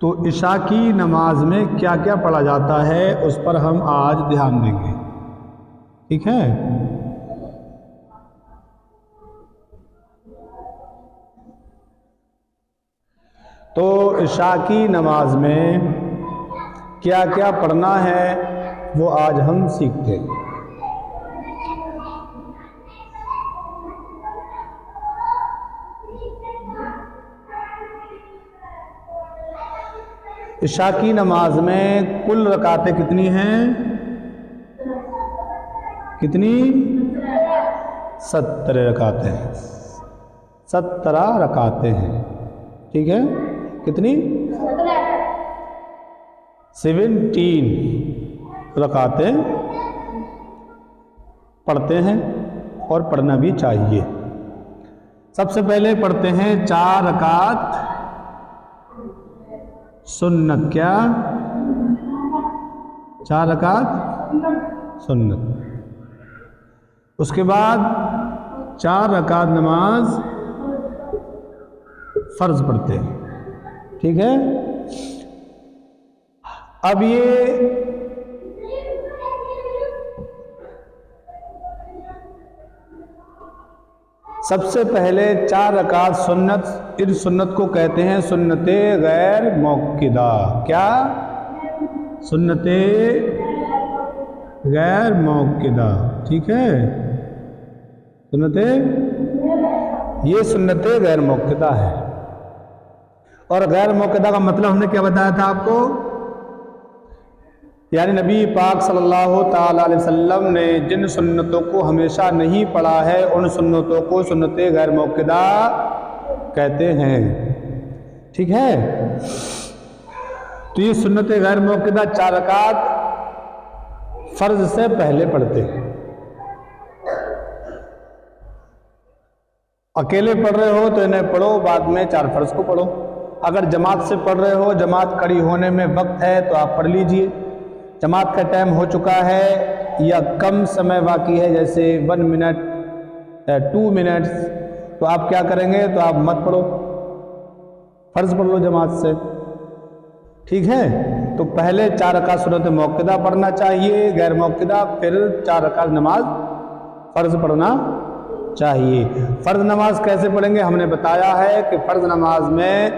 تو عشاء کی نماز میں کیا کیا پڑھا جاتا ہے اس پر ہم آج دھیان دیں گے، ٹھیک ہے؟ تو عشاء کی نماز میں کیا کیا پڑھنا ہے وہ آج ہم سیکھتے ہیں۔ عشاء کی نماز میں کل رکعتیں کتنی ہیں؟ کتنی؟ 17 رکعتیں ہیں، 17 رکعتیں ہیں، ٹھیک ہے؟ کتنی؟ 17 رکعتیں پڑھتے ہیں اور پڑھنا بھی چاہیے۔ سب سے پہلے پڑھتے ہیں 4 رکعت سنت، کیا؟ 4 رکعت سنت۔ اس کے بعد 4 رکعت نماز فرض پڑھتے ہیں، ٹھیک ہے؟ اب یہ سب سے پہلے 4 رکعت سنت، ان سنت کو کہتے ہیں سنت غیر موقدہ، کیا؟ سنت غیر موقدہ، ٹھیک ہے؟ سنت، یہ سنت غیر موقدہ ہے۔ اور غیر موقدہ کا مطلب ہم نے کیا بتایا تھا آپ کو؟ یعنی نبی پاک صلی اللہ تعالیٰ علیہ وسلم نے جن سنتوں کو ہمیشہ نہیں پڑھا ہے ان سنتوں کو سنت غیر موقدہ کہتے ہیں، ٹھیک ہے؟ تو یہ سنت غیر موقدہ 4 رکعت فرض سے پہلے پڑھتے ہیں۔ اکیلے پڑھ رہے ہو تو انہیں پڑھو، بعد میں 4 فرض کو پڑھو۔ اگر جماعت سے پڑھ رہے ہو، جماعت کھڑی ہونے میں وقت ہے تو آپ پڑھ لیجئے۔ جماعت کا ٹائم ہو چکا ہے یا کم سمے باقی ہے، جیسے 1 منٹ 2 منٹس، تو آپ کیا کریں گے؟ تو آپ مت پڑھو، فرض پڑھ لو جماعت سے، ٹھیک ہے؟ تو پہلے 4 رکعت سنت موقدہ پڑھنا چاہیے غیر موقدہ، پھر 4 رکعت نماز فرض پڑھنا چاہیے۔ فرض نماز کیسے پڑھیں گے؟ ہم نے بتایا ہے کہ فرض نماز میں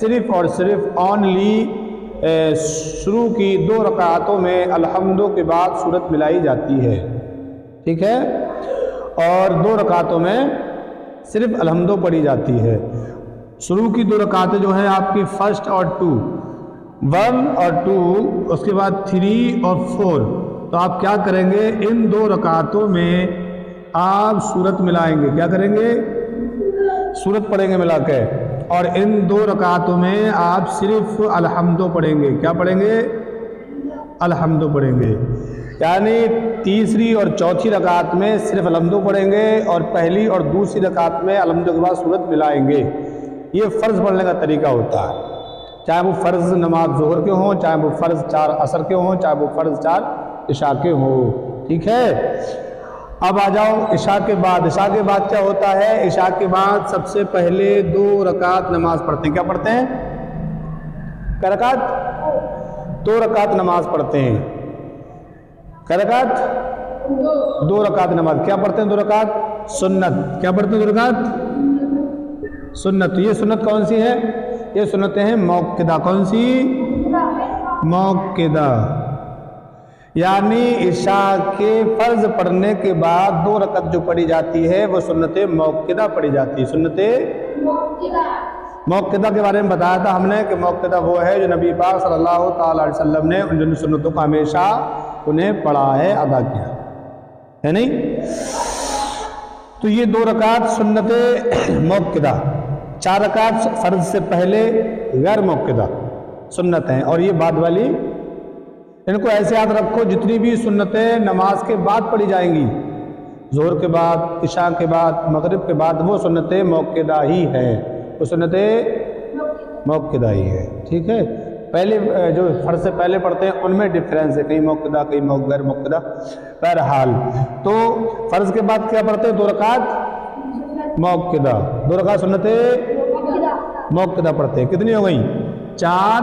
صرف اور صرف اونلی شروع کی 2 رکعتوں میں الحمدو کے بعد سورت ملائی جاتی ہے، ٹھیک ہے؟ اور 2 رکعتوں میں صرف الحمدو پڑھی جاتی ہے۔ شروع کی 2 رکعتیں جو ہیں آپ کی 1 اور 2، 1 اور 2، اس کے بعد 3 اور 4، تو آپ کیا کریں گے؟ ان 2 رکعتوں میں آپ سورت ملائیں گے، کیا کریں گے؟ سورت پڑھیں گے ملا کے، اور ان 2 رکعتوں میں آپ صرف الحمدو پڑھیں گے، کیا پڑھیں گے؟ الحمدو پڑھیں گے۔ یعنی تیسری اور چوتھی رکعت میں صرف الحمدو پڑھیں گے اور پہلی اور دوسری رکعت میں الحمدو کے بعد سورت ملائیں گے۔ یہ فرض پڑھنے کا طریقہ ہوتا ہے، چاہے وہ فرض نماز ظہر کے ہوں، چاہے وہ فرض 4 عصر کے ہوں، چاہے وہ فرض 4 عشاء کے ہوں، ٹھیک ہے؟ اب آ جاؤ عشاء کے بعد۔ عشاء کے بعد کیا ہوتا ہے؟ عشاء کے بعد سب سے پہلے 2 رکعت نماز پڑھتے ہیں، کیا پڑھتے ہیں؟ کیا رکعت؟ 2 رکعت نماز پڑھتے ہیں، کیا رکعت؟ 2 رکعت نماز، کیا پڑھتے ہیں؟ 2 رکعت سنت، کیا پڑھتے ہیں؟ 2 رکعت سنت۔ یہ سنت کون سی ہے؟ یہ سنتیں ہیں موقدہ، کون سی؟ موقدہ۔ یعنی عشاء کے فرض پڑھنے کے بعد 2 رکعت جو پڑھی جاتی ہے وہ سنت موقدہ پڑھی جاتی ہے۔ سنت موقدہ کے بارے میں بتایا تھا ہم نے کہ موقدہ وہ ہے جو نبی پاک صلی اللہ تعالیٰ علیہ وسلم نے ان سنتوں کو ہمیشہ انہیں پڑھا ہے، ادا کیا ہے، نہیں؟ تو یہ 2 رکعت سنت موقدہ، 4 رکعت فرض سے پہلے غیر موقدہ سنت ہیں، اور یہ بعد والی ان کو ایسے یاد رکھو، جتنی بھی سنتیں نماز کے بعد پڑھی جائیں گی، ظہر کے بعد، عشاء کے بعد، مغرب کے بعد، وہ سنتیں موقدہ ہی ہیں، وہ سنتیں موقدہ ہی ہے، ٹھیک ہے؟ پہلے جو فرض سے پہلے پڑھتے ہیں ان میں ڈفرینس ہے، کہیں موقدہ کہیں غیر موقدہ، بہرحال تو فرض کے بعد کیا پڑھتے ہیں؟ 2 رکعت موقدہ، 2 رکعت سنتیں موقدہ پڑھتے ہیں۔ کتنی ہو گئی؟ 4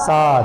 7।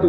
2,